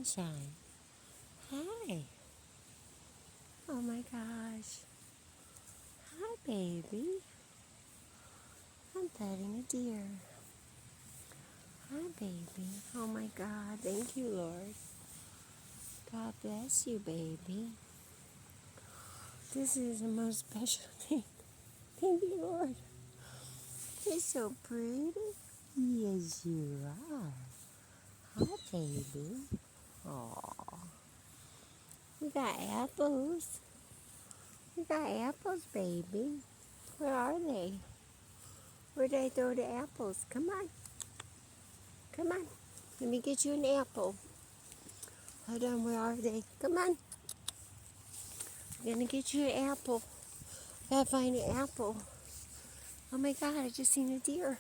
sunshine. Hi. Oh my gosh. Hi, baby. I'm petting a deer. Hi, baby. Oh my God. Thank you, Lord. God bless you, baby. This is the most special thing. Thank you, Lord. You're so pretty. Yes, you are. Hi, baby. Aw. We got apples. We got apples, baby. Where are they? Where'd I throw the apples? Come on. Come on. Let me get you an apple. Hold on, where are they? Come on. I'm gonna get you an apple. Gotta find an apple. Oh my God, I just seen a deer.